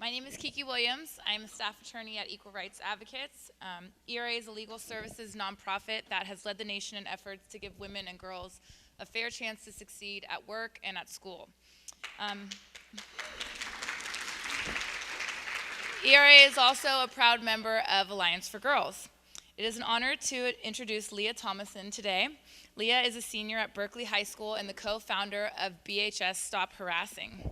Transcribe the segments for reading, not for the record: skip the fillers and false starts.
My name is Kiki Williams. I'm a staff attorney at Equal Rights Advocates. ERA is a legal services nonprofit that has led the nation in efforts to give women and girls a fair chance to succeed at work and at school. ERA is also a proud member of Alliance for Girls. It is an honor to introduce Liana Thomason today. Leah is a senior at Berkeley High School and the co-founder of BHS Stop Harassing,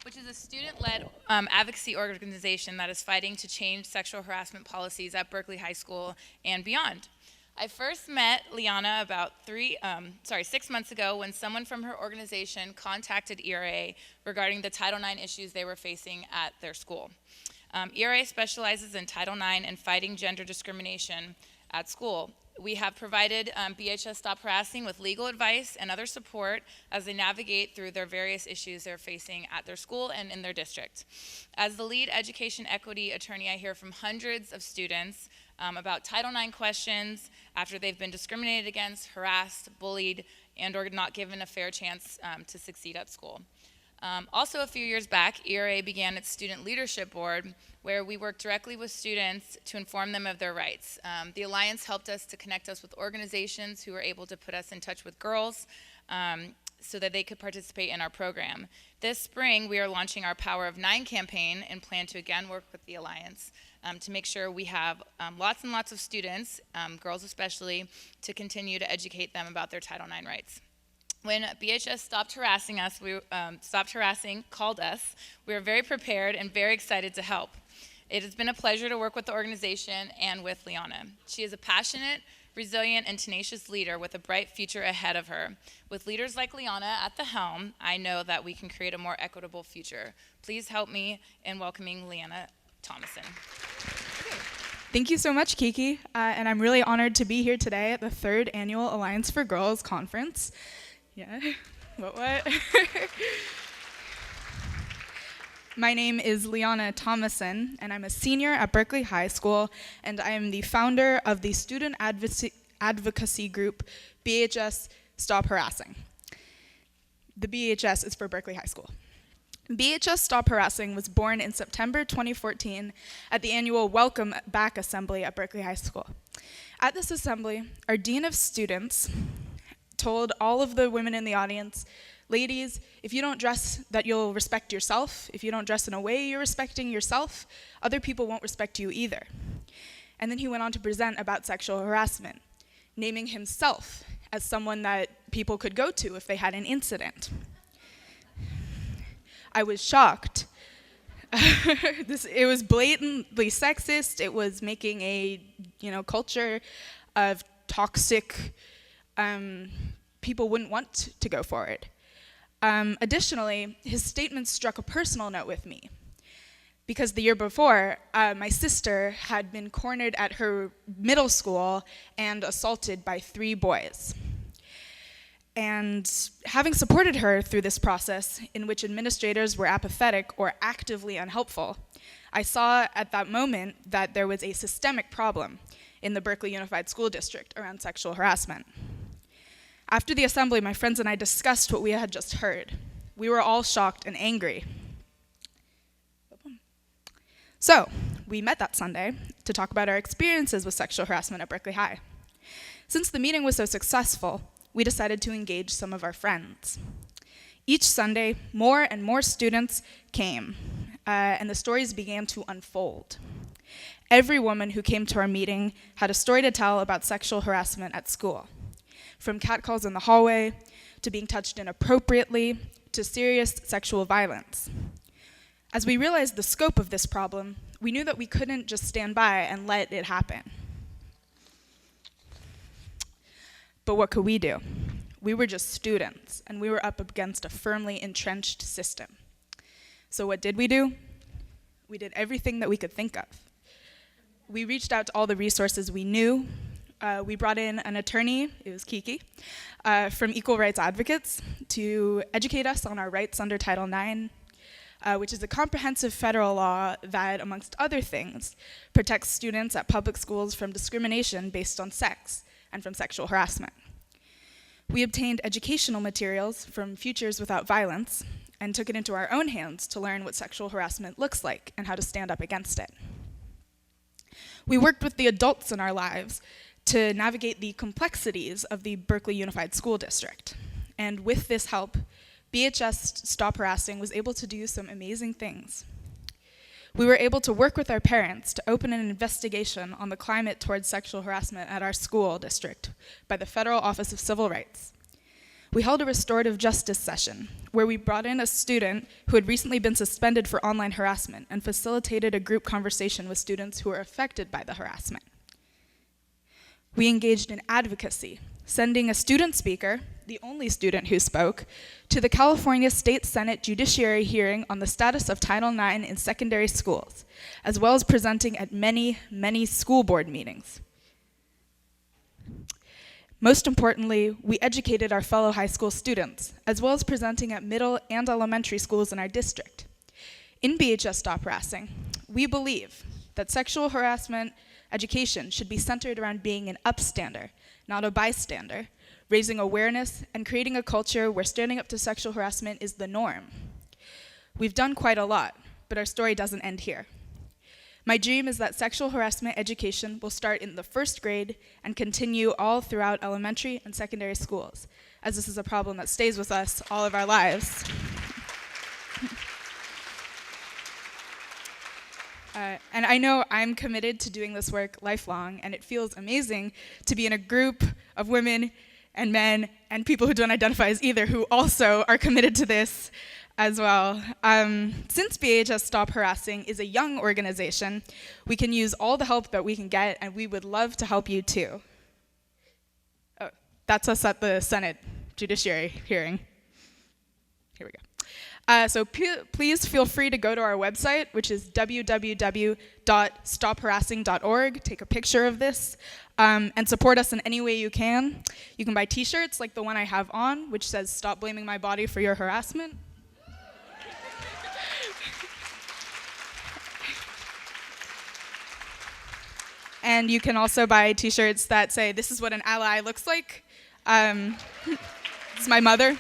which is a student-led advocacy organization that is fighting to change sexual harassment policies at Berkeley High School and beyond. I first met Liana about 6 months ago when someone from her organization contacted ERA regarding the Title IX issues they were facing at their school. ERA specializes in Title IX and fighting gender discrimination at school. We have provided BHS Stop Harassing with legal advice and other support as they navigate through their various issues they're facing at their school and in their district. As the lead education equity attorney, I hear from hundreds of students about Title IX questions after they've been discriminated against, harassed, bullied, and or not given a fair chance to succeed at school. Also, a few years back, ERA began its Student Leadership Board, where we work directly with students to inform them of their rights. The Alliance helped us to connect us with organizations who were able to put us in touch with girls so that they could participate in our program. This spring, we are launching our Power of 9 campaign and plan to again work with the Alliance to make sure we have lots and lots of students, girls especially, to continue to educate them about their Title IX rights. When BHS stopped harassing us, called us, we were very prepared and very excited to help. It has been a pleasure to work with the organization and with Liana. She is a passionate, resilient, and tenacious leader with a bright future ahead of her. With leaders like Liana at the helm, I know that we can create a more equitable future. Please help me in welcoming Liana Thomason. Thank you so much, Kiki, and I'm really honored to be here today at the 3rd Annual Alliance for Girls Conference. Yeah, what? My name is Liana Thomason, and I'm a senior at Berkeley High School, and I am the founder of the student advocacy group, BHS Stop Harassing. The BHS is for Berkeley High School. BHS Stop Harassing was born in September 2014 at the annual Welcome Back Assembly at Berkeley High School. At this assembly, our Dean of Students told all of the women in the audience, ladies, if you don't dress that you'll respect yourself, if you don't dress in a way you're respecting yourself, other people won't respect you either. And then he went on to present about sexual harassment, naming himself as someone that people could go to if they had an incident. I was shocked. It was blatantly sexist. It was making a culture of toxic people wouldn't want to go for it. Additionally, his statement struck a personal note with me because the year before, my sister had been cornered at her middle school and assaulted by 3 boys. And having supported her through this process in which administrators were apathetic or actively unhelpful, I saw at that moment that there was a systemic problem in the Berkeley Unified School District around sexual harassment. After the assembly, my friends and I discussed what we had just heard. We were all shocked and angry. So, we met that Sunday to talk about our experiences with sexual harassment at Berkeley High. Since the meeting was so successful, we decided to engage some of our friends. Each Sunday, more and more students came, and the stories began to unfold. Every woman who came to our meeting had a story to tell about sexual harassment at school. From catcalls in the hallway, to being touched inappropriately, to serious sexual violence. As we realized the scope of this problem, we knew that we couldn't just stand by and let it happen. But what could we do? We were just students, and we were up against a firmly entrenched system. So what did we do? We did everything that we could think of. We reached out to all the resources we knew. We brought in an attorney, it was Kiki, from Equal Rights Advocates to educate us on our rights under Title IX, which is a comprehensive federal law that, amongst other things, protects students at public schools from discrimination based on sex and from sexual harassment. We obtained educational materials from Futures Without Violence, and took it into our own hands to learn what sexual harassment looks like and how to stand up against it. We worked with the adults in our lives to navigate the complexities of the Berkeley Unified School District. And with this help, BHS Stop Harassing was able to do some amazing things. We were able to work with our parents to open an investigation on the climate towards sexual harassment at our school district by the Federal Office of Civil Rights. We held a restorative justice session where we brought in a student who had recently been suspended for online harassment and facilitated a group conversation with students who were affected by the harassment. We engaged in advocacy, sending a student speaker, the only student who spoke, to the California State Senate Judiciary hearing on the status of Title IX in secondary schools, as well as presenting at many, many school board meetings. Most importantly, we educated our fellow high school students, as well as presenting at middle and elementary schools in our district. In BHS Stop Harassing, we believe that sexual harassment education should be centered around being an upstander, not a bystander, raising awareness and creating a culture where standing up to sexual harassment is the norm. We've done quite a lot, but our story doesn't end here. My dream is that sexual harassment education will start in the first grade and continue all throughout elementary and secondary schools, as this is a problem that stays with us all of our lives. And I know I'm committed to doing this work lifelong, and it feels amazing to be in a group of women and men and people who don't identify as either who also are committed to this as well. Since BHS Stop Harassing is a young organization, we can use all the help that we can get, and we would love to help you too. Oh, that's us at the Senate Judiciary hearing. Here we go. So please feel free to go to our website, which is www.stopharassing.org. Take a picture of this and support us in any way you can. You can buy t-shirts like the one I have on, which says, "Stop blaming my body for your harassment." And you can also buy t-shirts that say, "This is what an ally looks like." This is my mother.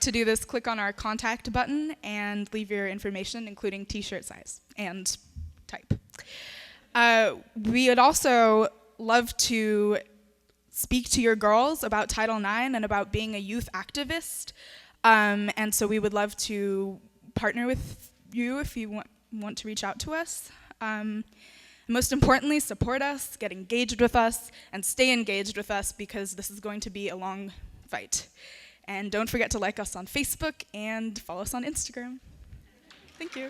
To do this, click on our contact button and leave your information, including t-shirt size and type. We would also love to speak to your girls about Title IX and about being a youth activist. And so we would love to partner with you if you want to reach out to us. Most importantly, support us, get engaged with us, and stay engaged with us because this is going to be a long fight. And don't forget to like us on Facebook and follow us on Instagram. Thank you.